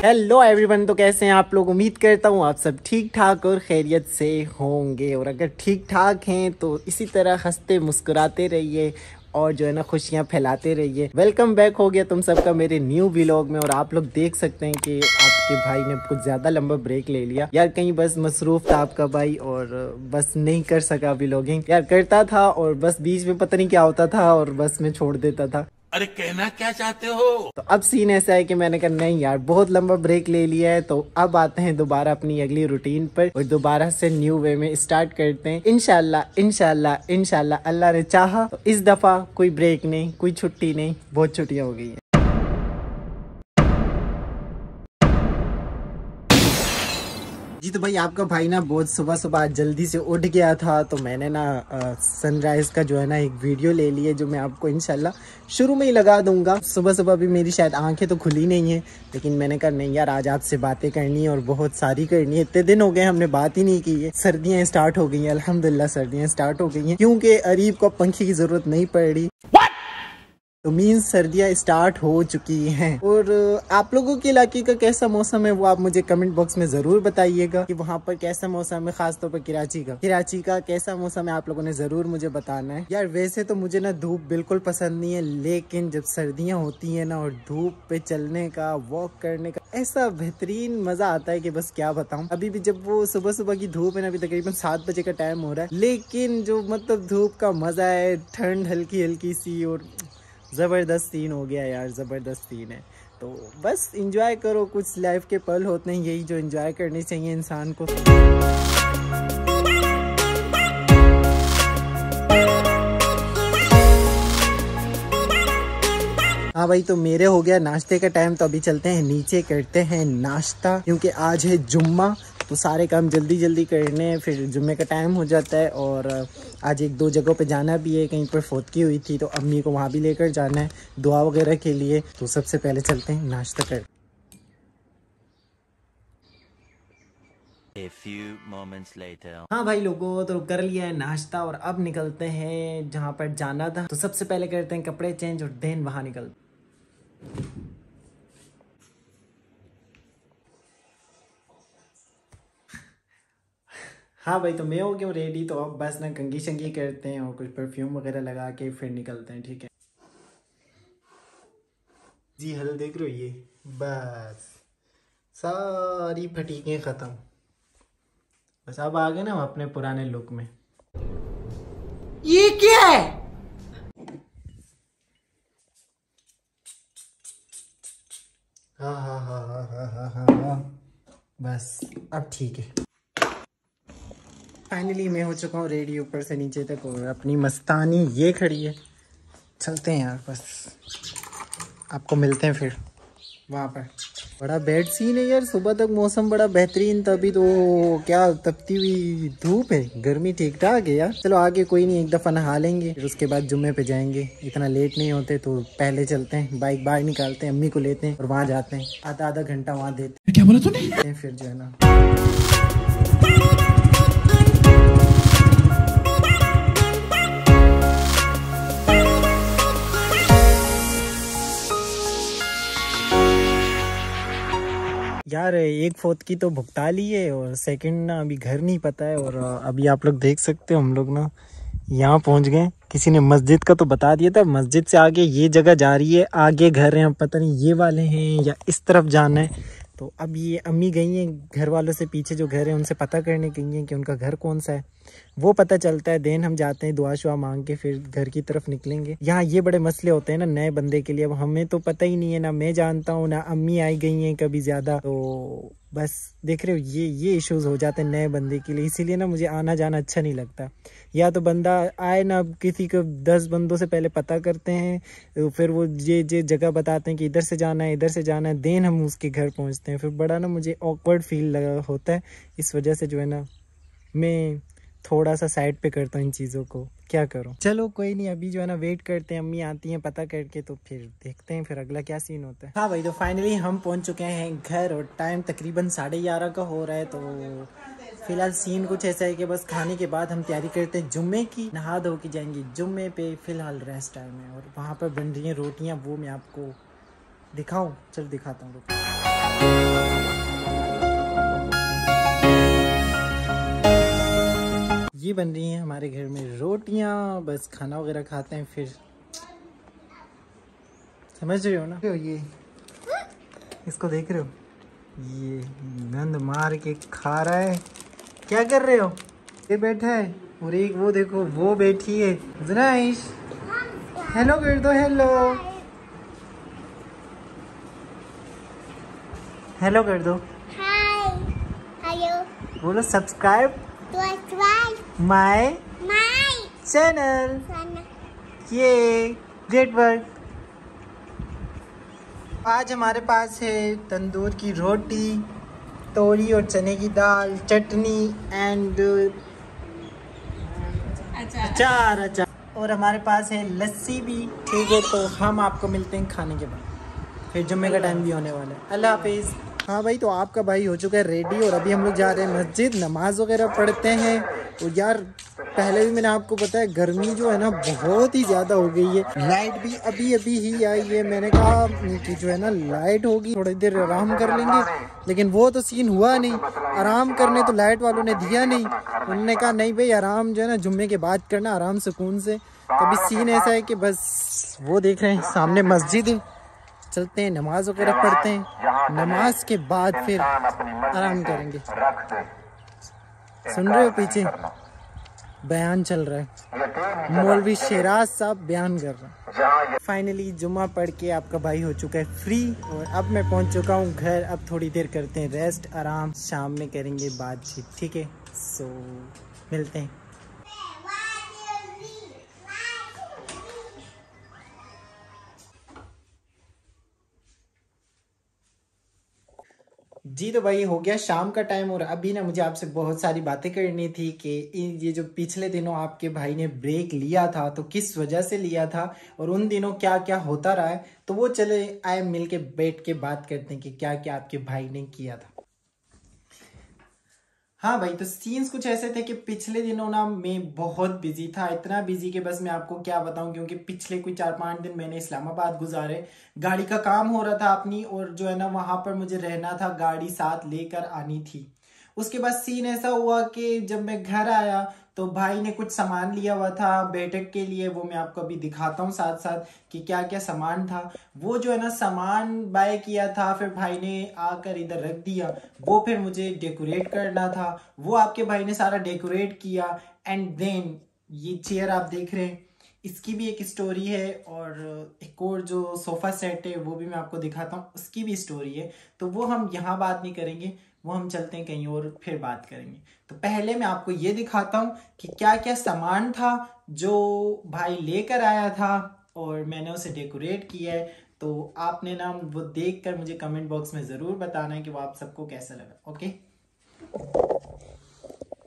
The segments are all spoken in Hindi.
हेलो एवरीवन, तो कैसे हैं आप लोग। उम्मीद करता हूँ आप सब ठीक ठाक और खैरियत से होंगे, और अगर ठीक ठाक हैं तो इसी तरह हंसते मुस्कुराते रहिए और जो है ना खुशियाँ फैलाते रहिए। वेलकम बैक हो गया तुम सबका मेरे न्यू व्लॉग में। और आप लोग देख सकते हैं कि आपके भाई ने कुछ ज़्यादा लंबा ब्रेक ले लिया यार, कहीं बस मसरूफ़ था आपका भाई और बस नहीं कर सका व्लॉगिंग। यार करता था और बस बीच में पता नहीं क्या होता था और बस में छोड़ देता था। अरे कहना क्या चाहते हो। तो अब सीन ऐसा है कि मैंने कहा नहीं यार, बहुत लंबा ब्रेक ले लिया है, तो अब आते हैं दोबारा अपनी अगली रूटीन पर और दोबारा से न्यू वे में स्टार्ट करते हैं। इंशाल्लाह इंशाल्लाह इंशाल्लाह अल्लाह ने चाहा तो इस दफा कोई ब्रेक नहीं, कोई छुट्टी नहीं, बहुत छुट्टियां हो गई हैं। जी तो भाई आपका भाई ना बहुत सुबह सुबह जल्दी से उठ गया था, तो मैंने ना सनराइज़ का जो है ना एक वीडियो ले लिया जो मैं आपको इंशाल्लाह शुरू में ही लगा दूंगा। सुबह सुबह भी मेरी शायद आंखें तो खुली नहीं है, लेकिन मैंने कहा नहीं यार आज आपसे बातें करनी है और बहुत सारी करनी है। इतने दिन हो गए हमने बात ही नहीं की है। सर्दियाँ स्टार्ट हो गई हैं, अल्हम्दुलिल्लाह सर्दियाँ स्टार्ट हो गई हैं, क्योंकि अरीब को पंखे की ज़रूरत नहीं पड़ रही। तो मीन्स सर्दियाँ स्टार्ट हो चुकी हैं। और आप लोगों के इलाके का कैसा मौसम है वो आप मुझे कमेंट बॉक्स में ज़रूर बताइएगा कि वहाँ पर कैसा मौसम है, खासतौर पर कराची का कैसा मौसम है, आप लोगों ने ज़रूर मुझे बताना है। यार वैसे तो मुझे ना धूप बिल्कुल पसंद नहीं है, लेकिन जब सर्दियाँ होती हैं ना और धूप पे चलने का, वॉक करने का ऐसा बेहतरीन मज़ा आता है कि बस क्या बताऊँ। अभी भी जब वो सुबह सुबह की धूप है ना, अभी तकरीबन 7 बजे का टाइम हो रहा है, लेकिन जो मतलब धूप का मज़ा है, ठंड हल्की हल्की सी और ज़बरदस्त सीन हो गया यार, ज़बरदस्त सीन है। तो बस इंजॉय करो, कुछ लाइफ के पल होते हैं यही जो इंजॉय करने चाहिए इंसान को। हाँ भाई, तो मेरे हो गया नाश्ते का टाइम, तो अभी चलते हैं नीचे करते हैं नाश्ता, क्योंकि आज है जुम्मा तो सारे काम जल्दी जल्दी करने हैं, फिर जुम्मे का टाइम हो जाता है। और आज 1-2 जगहों पे जाना भी है, कहीं पर फौतकी हुई थी तो अम्मी को वहाँ भी लेकर जाना है दुआ वगैरह के लिए। तो सबसे पहले चलते हैं नाश्ता कर। A few moments later. हाँ भाई लोगों, तो कर लिया है नाश्ता और अब निकलते हैं जहाँ पर जाना था। तो सबसे पहले करते हैं कपड़े चेंज और देन वहाँ निकलते। हाँ भाई, तो मैं हो गया रेडी, तो अब बस ना कंघी शंगी करते हैं और कुछ परफ्यूम वगैरह लगा के फिर निकलते हैं, ठीक है जी। हल देख रहे हो, ये बस सारी फटीकें ख़त्म, बस अब आ गए ना हम अपने पुराने लुक में। ये क्या है? हाँ हाँ हाँ हाँ हाँ हाँ हाँ हाँ, बस अब ठीक है। फाइनली मैं हो चुका हूँ रेडी ऊपर से नीचे तक, और अपनी मस्तानी ये खड़ी है। चलते हैं यार, बस आपको मिलते हैं फिर वहाँ पर। बड़ा बैड सीन है यार, सुबह तक मौसम बड़ा बेहतरीन था, अभी तो क्या तपती हुई धूप है, गर्मी ठीक ठाक है यार। चलो आगे कोई नहीं, एक दफ़ा नहा लेंगे फिर उसके बाद जुम्मे पे जाएंगे। इतना लेट नहीं होते तो पहले चलते हैं, बाइक बाहर निकालते हैं, अम्मी को लेते हैं और वहाँ जाते हैं, आधा घंटा वहाँ देते हैं। क्या बोला तूने? फिर जो है ना यार, एक फोत की तो भुगता ली है और सेकंड ना अभी घर नहीं पता है। और अभी आप लोग देख सकते हो हम लोग ना यहाँ पहुँच गए। किसी ने मस्जिद का तो बता दिया था, मस्जिद से आगे ये जगह जा रही है, आगे घर हैं, पता नहीं ये वाले हैं या इस तरफ जाना है। तो अब ये अम्मी गई हैं घर वालों से, पीछे जो घर है उनसे पता करने गई हैं कि उनका घर कौन सा है, वो पता चलता है। देन हम जाते हैं दुआ शुआ मांग के फिर घर की तरफ निकलेंगे। यहाँ ये बड़े मसले होते हैं ना नए बंदे के लिए, अब हमें तो पता ही नहीं है, ना मैं जानता हूँ ना अम्मी आई गई हैं कभी ज़्यादा, तो बस देख रहे हो ये इश्यूज हो जाते हैं नए बंदे के लिए। इसीलिए ना मुझे आना जाना अच्छा नहीं लगता। या तो बंदा आए ना, किसी को 10 बंदों से पहले पता करते हैं, तो फिर वो ये जगह बताते हैं कि इधर से जाना है, इधर से जाना है, देन हम उसके घर पहुंचते हैं। फिर बड़ा ना मुझे ऑकवर्ड फील लगा होता है, इस वजह से जो है ना मैं थोड़ा सा साइड पे करता हूँ इन चीज़ों को, क्या करूँ। चलो कोई नहीं, अभी जो है ना वेट करते हैं, अम्मी आती हैं पता करके, तो फिर देखते हैं फिर अगला क्या सीन होता है। हाँ भाई, तो फाइनली हम पहुँच चुके हैं घर और टाइम तकरीबन 11:30 का हो रहा है। तो फिलहाल सीन कुछ ऐसा है कि बस खाने के बाद हम तैयारी करते हैं जुम्मे की, नहा धो के जाएंगे जुम्मे पे। फिलहाल रेस्ट टाइम है और वहाँ पर बन रही हैं रोटियाँ, वो मैं आपको दिखाऊँ, चल दिखाता हूँ। ये बन रही हैं हमारे घर में रोटियां, बस खाना वगैरह खाते हैं फिर। समझ रहे हो ना? ये इसको देख रहे हो, ये गंद मार के खा रहा है। क्या कर रहे हो? ये बैठा है और एक वो देखो वो बैठी है। ज़नाइश हेलो कर दो, हेलो हेलो कर दो। हाय हेलो बोलो सब्सक्राइब माय चैनल। ये ग्रेट वर्क। आज हमारे पास है तंदूर की रोटी, तोरी और चने की दाल, चटनी एंड अचार और हमारे पास है लस्सी भी। ठीक है, तो हम आपको मिलते हैं खाने के बाद, फिर जुम्मे का टाइम भी होने वाला है। अल्लाह हाफिज़। हाँ भाई, तो आपका भाई हो चुका है रेडी और अभी हम लोग जा रहे हैं मस्जिद, नमाज वगैरह पढ़ते हैं। और यार पहले भी मैंने आपको बताया गर्मी जो है ना बहुत ही ज़्यादा हो गई है। लाइट भी अभी अभी ही आई है। मैंने कहा कि जो है ना लाइट होगी थोड़ी देर आराम कर लेंगे, लेकिन वो तो सीन हुआ नहीं। आराम करने तो लाइट वालों ने दिया नहीं। उन्होंने कहा नहीं भाई आराम जो है ना जुम्मे के बाद करना, आराम सुकून से। तो अभी सीन ऐसा है कि बस वो देख रहे हैं सामने मस्जिद है, चलते हैं नमाज वगैरह पढ़ते हैं, नमाज के बाद फिर आराम करेंगे। सुन रहे हो पीछे बयान चल रहा है, मौलवी शेराज साहब बयान कर रहा है। फाइनली जुम्मा पढ़ के आपका भाई हो चुका है फ्री और अब मैं पहुंच चुका हूं घर। अब थोड़ी देर करते हैं रेस्ट, आराम, शाम में करेंगे बातचीत। ठीक है, सो मिलते हैं। जी तो भाई हो गया शाम का टाइम और अभी ना मुझे आपसे बहुत सारी बातें करनी थी कि ये जो पिछले दिनों आपके भाई ने ब्रेक लिया था तो किस वजह से लिया था और उन दिनों क्या क्या होता रहा है, तो वो चले आए मिल के बैठ के बात करते हैं कि क्या क्या आपके भाई ने किया था। हाँ भाई, तो सीन्स कुछ ऐसे थे कि पिछले दिनों ना मैं बहुत बिजी था, इतना बिजी कि बस मैं आपको क्या बताऊं, क्योंकि पिछले कोई 4-5 दिन मैंने इस्लामाबाद गुजारे। गाड़ी का काम हो रहा था अपनी और जो है ना वहां पर मुझे रहना था, गाड़ी साथ लेकर आनी थी। उसके बाद सीन ऐसा हुआ कि जब मैं घर आया तो भाई ने कुछ सामान लिया हुआ था बैठक के लिए, वो मैं आपको अभी दिखाता हूँ साथ साथ कि क्या क्या सामान था। वो जो है ना सामान बाय किया था, फिर भाई ने आकर इधर रख दिया। वो फिर मुझे डेकोरेट करना था, वो आपके भाई ने सारा डेकोरेट किया। एंड देन ये चेयर आप देख रहे हैं, इसकी भी एक स्टोरी है और एक और जो सोफा सेट है वो भी मैं आपको दिखाता हूँ, उसकी भी स्टोरी है। तो वो हम यहाँ बात नहीं करेंगे, वो हम चलते हैं कहीं और फिर बात करेंगे। तो पहले मैं आपको ये दिखाता हूँ कि क्या क्या सामान था जो भाई लेकर आया था और मैंने उसे डेकोरेट किया है। तो आपने ना वो देखकर मुझे कमेंट बॉक्स में जरूर बताना है कि वो आप सबको कैसा लगा। ओके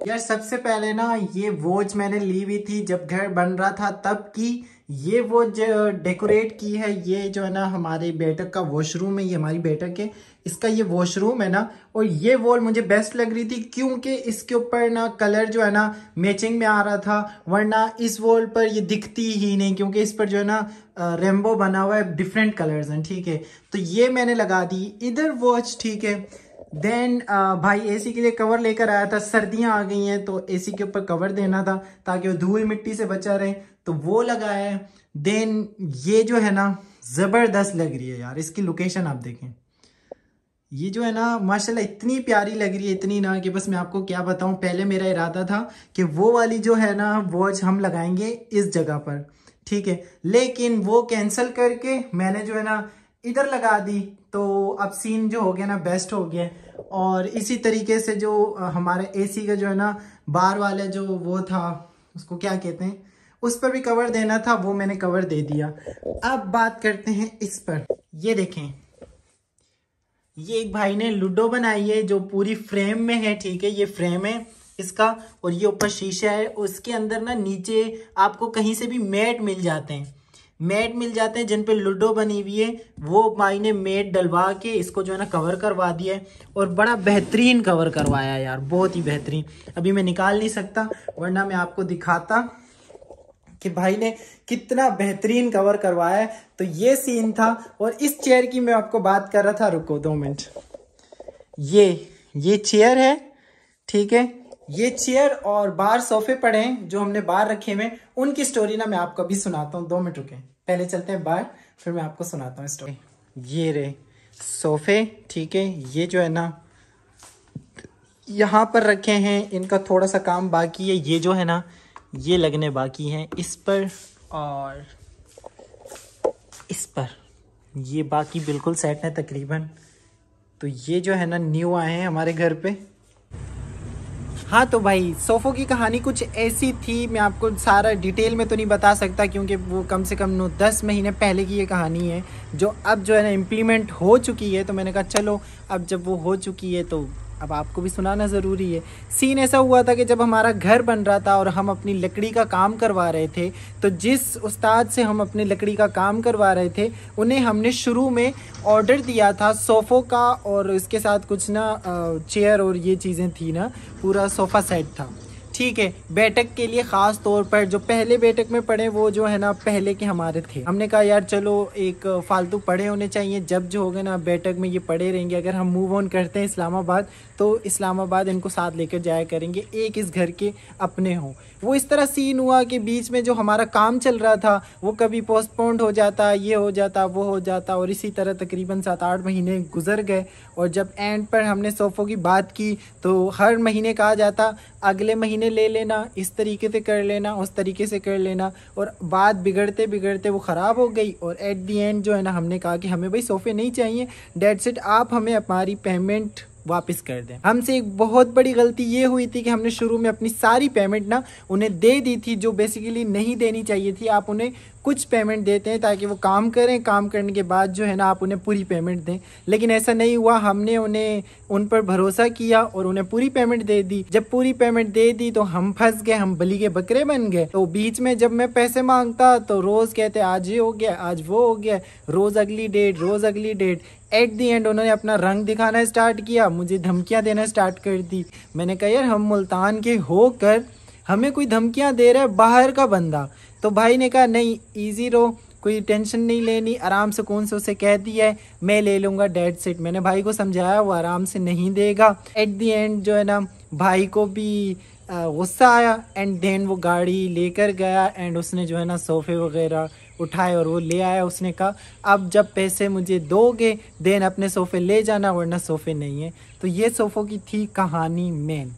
यार, सबसे पहले ना ये वॉच मैंने ली हुई थी जब घर बन रहा था तब की। ये वॉच डेकोरेट की है, ये जो है ना हमारे बैठक का वॉशरूम है, ये हमारी बैठक है, इसका ये वॉशरूम है ना। और ये वॉल मुझे बेस्ट लग रही थी क्योंकि इसके ऊपर ना कलर जो है ना मैचिंग में आ रहा था, वरना इस वॉल पर ये दिखती ही नहीं क्योंकि इस पर जो है ना रेनबो बना हुआ है, डिफरेंट कलर्स हैं। ठीक है, तो ये मैंने लगा दी इधर वॉच। ठीक है, देन भाई एसी के लिए कवर लेकर आया था, सर्दियां आ गई हैं तो एसी के ऊपर कवर देना था ताकि वो धूल मिट्टी से बचा रहे, तो वो लगाया है। देन ये जो है ना जबरदस्त लग रही है यार, इसकी लोकेशन आप देखें, ये जो है ना माशाल्लाह इतनी प्यारी लग रही है, इतनी ना कि बस मैं आपको क्या बताऊं। पहले मेरा इरादा था कि वो वाली जो है ना वॉच हम लगाएंगे इस जगह पर, ठीक है, लेकिन वो कैंसिल करके मैंने जो है ना इधर लगा दी। तो अब सीन जो हो गया ना बेस्ट हो गया। और इसी तरीके से जो हमारे एसी का जो है ना बार वाला जो वो था, उसको क्या कहते हैं, उस पर भी कवर देना था, वो मैंने कवर दे दिया। अब बात करते हैं इस पर। ये देखें, ये एक भाई ने लूडो बनाई है जो पूरी फ्रेम में है। ठीक है, ये फ्रेम है इसका और ये ऊपर शीशा है। उसके अंदर ना नीचे आपको कहीं से भी मैट मिल जाते हैं, मैट मिल जाते हैं जिन पे लूडो बनी हुई है। वो भाई ने मैट डलवा के इसको जो है ना कवर करवा दिया है और बड़ा बेहतरीन कवर करवाया यार, बहुत ही बेहतरीन। अभी मैं निकाल नहीं सकता वरना मैं आपको दिखाता कि भाई ने कितना बेहतरीन कवर करवाया है। तो ये सीन था। और इस चेयर की मैं आपको बात कर रहा था, रुको 2 मिनट, ये चेयर है, ठीक है, ये चेयर और बाहर सोफे पड़े हैं जो हमने बाहर रखे हुए, उनकी स्टोरी ना मैं आपको अभी सुनाता हूँ। 2 मिनट रुके, पहले चलते हैं बाहर, फिर मैं आपको सुनाता हूँ स्टोरी। ये रहे सोफे, ठीक है, ये जो है ना यहाँ पर रखे हैं, इनका थोड़ा सा काम बाकी है, ये जो है ना ये लगने बाकी हैं इस पर और इस पर, ये बाकी बिल्कुल सेट है तकरीबन। तो ये जो है ना न्यू आए हैं हमारे घर पे। हाँ तो भाई सोफ़ों की कहानी कुछ ऐसी थी, मैं आपको सारा डिटेल में तो नहीं बता सकता क्योंकि वो कम से कम 9-10 महीने पहले की ये कहानी है जो अब जो है ना इम्प्लीमेंट हो चुकी है। तो मैंने कहा चलो अब जब वो हो चुकी है तो अब आपको भी सुनाना ज़रूरी है। सीन ऐसा हुआ था कि जब हमारा घर बन रहा था और हम अपनी लकड़ी का काम करवा रहे थे, तो जिस उस्ताद से हम अपनी लकड़ी का काम करवा रहे थे उन्हें हमने शुरू में ऑर्डर दिया था सोफ़ों का, और इसके साथ कुछ ना चेयर और ये चीज़ें थी ना, पूरा सोफ़ा सेट था, ठीक है, बैठक के लिए ख़ास तौर पर। जो पहले बैठक में पड़े वो जो है ना पहले के हमारे थे। हमने कहा यार चलो एक फालतू पड़े होने चाहिए, जब जो होगा ना बैठक में ये पड़े रहेंगे। अगर हम मूव ऑन करते हैं इस्लामाबाद तो इस्लामाबाद इनको साथ लेकर जाया करेंगे, एक इस घर के अपने हों। वो इस तरह सीन हुआ कि बीच में जो हमारा काम चल रहा था वो कभी पोस्टपोन्ड हो जाता, ये हो जाता, वो हो जाता, और इसी तरह तकरीबन 7-8 महीने गुजर गए। और जब एंड पर हमने सोफ़ों की बात की तो हर महीने कहा जाता अगले महीने ले लेना, इस तरीके से कर लेना, उस तरीके से कर लेना, और बात बिगड़ते बिगड़ते वो ख़राब हो गई। और एट दी एंड जो है ना हमने कहा कि हमें भाई सोफ़े नहीं चाहिए, डेट्स इट, आप हमें हमारी पेमेंट वापस कर दें। हमसे एक बहुत बड़ी गलती ये हुई थी कि हमने शुरू में अपनी सारी पेमेंट ना उन्हें दे दी थी, जो बेसिकली नहीं देनी चाहिए थी। आप उन्हें कुछ पेमेंट देते हैं ताकि वो काम करें, काम करने के बाद जो है ना आप उन्हें पूरी पेमेंट दें, लेकिन ऐसा नहीं हुआ। हमने उन पर भरोसा किया और उन्हें पूरी पेमेंट दे दी। जब पूरी पेमेंट दे दी तो हम फंस गए, हम बली के बकरे बन गए। तो बीच में जब मैं पैसे मांगता तो रोज़ कहते आज ये हो गया, आज वो हो गया, रोज़ अगली डेट, रोज़ अगली डेट। एट दी एंड उन्होंने अपना रंग दिखाना स्टार्ट किया, मुझे धमकियां देना स्टार्ट कर दी। मैंने कहा यार हम मुल्तान के होकर हमें कोई धमकियां दे रहा है बाहर का बंदा। तो भाई ने कहा नहीं इजी रहो, कोई टेंशन नहीं लेनी, आराम से, कौन से उसे कह दिया है मैं ले लूँगा, डेट सेट। मैंने भाई को समझाया, वो आराम से नहीं देगा। एट दी एंड जो है ना भाई को भी गुस्सा आया एंड देन वो गाड़ी लेकर गया एंड उसने जो है ना सोफ़े वगैरह उठाए और वो ले आया। उसने कहा अब जब पैसे मुझे दोगे देन अपने सोफ़े ले जाना, वरना सोफ़े नहीं है। तो ये सोफ़ों की थी कहानी मेन।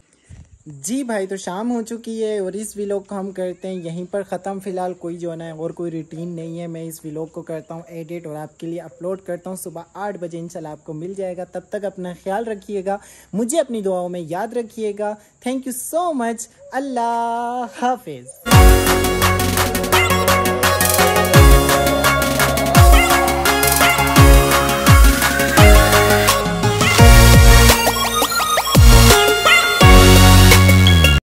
जी भाई तो शाम हो चुकी है और इस व्लॉग को हम करते हैं यहीं पर ख़त्म। फ़िलहाल कोई जो है ना और कोई रूटीन नहीं है, मैं इस व्लॉग को करता हूँ एडिट और आपके लिए अपलोड करता हूँ सुबह 8 बजे इंशाल्लाह आपको मिल जाएगा। तब तक अपना ख्याल रखिएगा, मुझे अपनी दुआओं में याद रखिएगा। थैंक यू सो मच, अल्लाह हाफिज़।